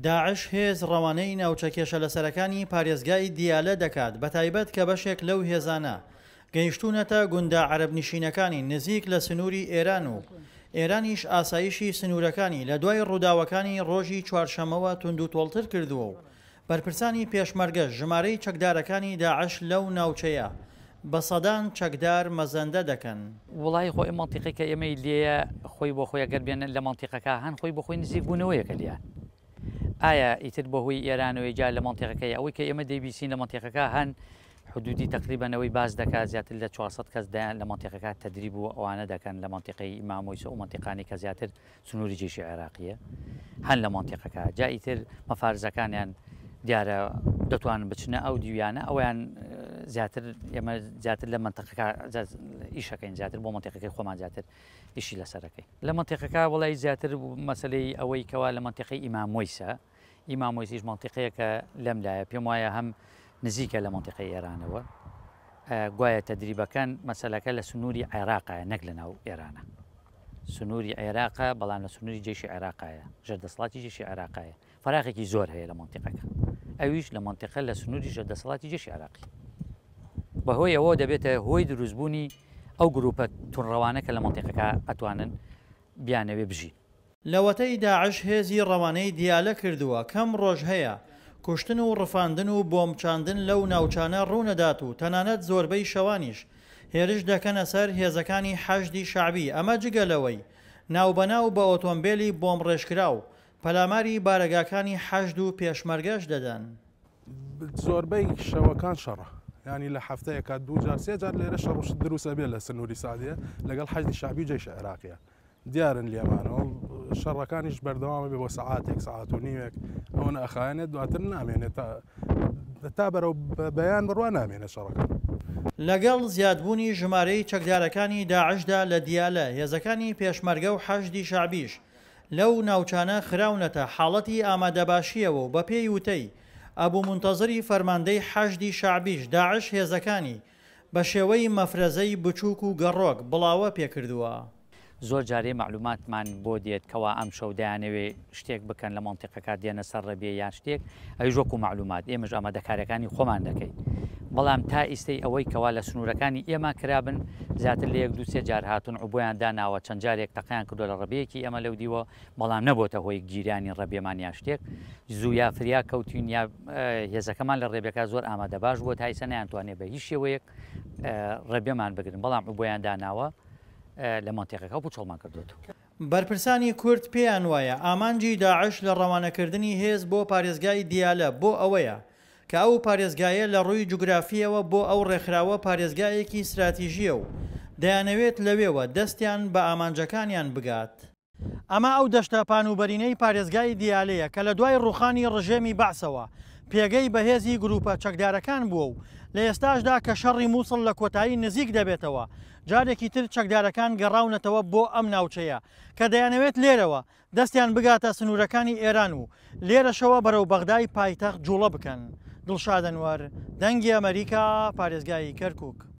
داعش هێز ڕەوانەی ناوچەکێشە لەسەرەکانی پارێزگای دیالە دەکات بە تایبەت کە بەشێک لەو هێزانە گەیشتوونەتە گوندە عەرەب نشینەکانی نزیک لە سنووری ئێران و ئێرانیش ئاسایشی سنوورەکانی لە دوای ڕووداوەکانی ڕۆژی چوارشەمەوە توندوتۆڵتر کردووە و بەرپرسانی پێشمەرگە ژمارەی چەکدارەکانی داعش لەو ناوچەیە بە سەدان چەکدار مەزەندە دەکەن. وڵی خۆی مەنتیقێکە ئێمەی لێە خۆی بۆ خۆی ئەگەر بێنن لە مەنتیقەکە هەن خۆی بۆ خۆی نزیک بوونەوەیەکە لیان. ئایا ئیتر بەهۆی ئێرانەوەی جا لە مەنتیقەکەی ئەوەی کە ئێمە دەیبیسین لە مەنتیقەکە هەن حدودی تقریبانەوەی باز دەکات زیاتر لە 400 کەس دایان لە مەنتیقەکە تەدریب و ئەوانە دەکەن لە مەنتیقەی ئیمامۆیسە و مەنتیقانی کە زیاتر سنووری جێشی عێراقیە هەن لە مەنتیقەکە جا ئیتر مەفارزەکانیان دیارە دەتوانن بچنە ئەو دیویانە ئەویان زیاتر ئێمە زیاتر لە منتیقەکە ئیشەکەین زیاتر بۆ مەنتیقەکەی خۆمان زیاتر ئیشی لەسەرەکەی لە مەنتیقەکە وڵی زیاتر مەسلەی ئەوەی کەوا لە مەنتیقەی ئیمامۆیسە ئیمامۆیسیش مەنتیقەیەکە لەم لایە پێم وایە هەم نزیکە لە مەنتیقەی ئێرانەوە گوایە تەدریبەکان مەسەلەکە لە سنووری عێراقایە نەک لە ناو ئێرانە سنووری عێراقە بەڵام لە سنووری جێشی عێراقایە ژێردەسەڵاتی جێشی عێراقایە فەراقێکی زۆر هەیە لە مەنتیقەکە ئەویش لە مەنتیقە لە سنووری ژێردەسەڵاتی جێشی عێراقی بەهۆی ئەوە دەبێتە هۆی دروستبوونی ئەو گروپە تونڕەوانە کە لە مەنتیقەکە ئەتوانن بیانەوێ بژین. لەوەتەی داعش هێزی ڕەوانەی دیالە کردووە کەم ڕۆژ هەیە کوشتن و ڕفاندن و بۆمچاندن لەو ناوچانە ڕوونەدات و تەنانەت زۆربەی شەوانیش هێرش دەکەنە سەر هێزەکانی حەشدی شعبی ئەمە جگەلەوەی ناوبەناو بە ئۆتۆمبیلی بۆم ڕێژکرا و پەلاماری بارەگاکانی حەشد و پێشمەرگەش دەدەن. زۆربەی شەوەکان شەڕە ینی لە هەفتەیەکە دوو جار سێ جار لێرە شەڕ دروستە بێت لە سنووری سعدیە لەگەڵ حەشدی شعبی و جێشی عێراقیە دیارن لێمانەوە شەڕەکانیش بەردەوامە بێ بۆ سەعاتێک سەعات و نیمێک ئەوەنە ئەخایەنێت دواتر نامێنێت تا بەرەو بەیان بڕوا نامێنێت شەڕەکان. لەگەڵ زیادبوونی ژمارەی چەکدارەکانی داعشدا لە دیالە هێزەکانی پێشمەرگە و حەشدی شعبیش لەو ناوچانە خراونەتە حاڵەتی ئامادەباشیەوە و بە پێی وتەی ئەبوو منتەزری فەرماندەی حەشدی شعبیش داعش هێزەکانی بە شێوەی مەفرەزەی بچووک و گەڕۆک بڵاوە پێکردووە. زۆر جارێ معلوماتمان بۆ دێت کەوا ئەم شەو دەیانەوێ شتێک بکەن لە مەنتیقەکە دێنە سەر ڕێبێ یان شتێک ئەوی ژۆک و معلومات ئێمەش ئامادەکاریەکانی خۆمان دەکەین بەڵام تا ئیستەی ئەوەی کەوا لە سنوورەکانی ئێمە کرابن زیاتر لە یەک دوو سێ جار هاتون عبۆیان داناوە چەند جارێک تەقیان کردو لە ڕێبەیەکی ئەمە لەو دیوە بەڵام نەبووتە هۆی گیرانی ڕێبێمان یا شتێک زوو یا فریا کەوتین یا هێزەکەمان لە ڕێبەکە زۆر ئامادە باش بووە تایسە نەیانتوانێت بە هیچ شێوەیەک ڕێبێمان بگرن بەڵام عبۆیان داناوە لە مەنتیقەکە پوچەڵمان کردوێتەوە. بەرپرسانی کورد پێیان وایە ئامانجی داعش لە ڕەوانەکردنی هێز بۆ پارێزگای دیالە بۆ ئەوەیە کە ئەو پارێزگایە لە ڕووی جوگرافیەوە بۆ ئەو ڕێکخراوە پارێزگایەکی استراتیژیە و دەیانەوێت لەوێوە دەستیان بە ئامانجەکانیان بگات. ئەمە ئەو دەشتە پانوبەرینەی پارێزگای دیالەیە کە لە دوای ڕوخانی ڕژێمی بەعسەوە پێگەی بەهێزی گروپە چەکدارەکان بووە و لە ئێستاشدا کە شەڕی مووسڵ لە کۆتایی نزیک دەبێتەوە جارێکی تر چەکدارەکان گەڕاونەتەوە بۆ ئەم ناوچەیە کە دەیانەوێت لێرەوە دەستیان بگاتە سنوورەکانی ئێران و لێرەشەوە بەرەو بەغدای پایتەخت جوڵە بکەن. دڵشاد ئەنوەر، دەنگی ئەمریکا، پارێزگای کەرکووک.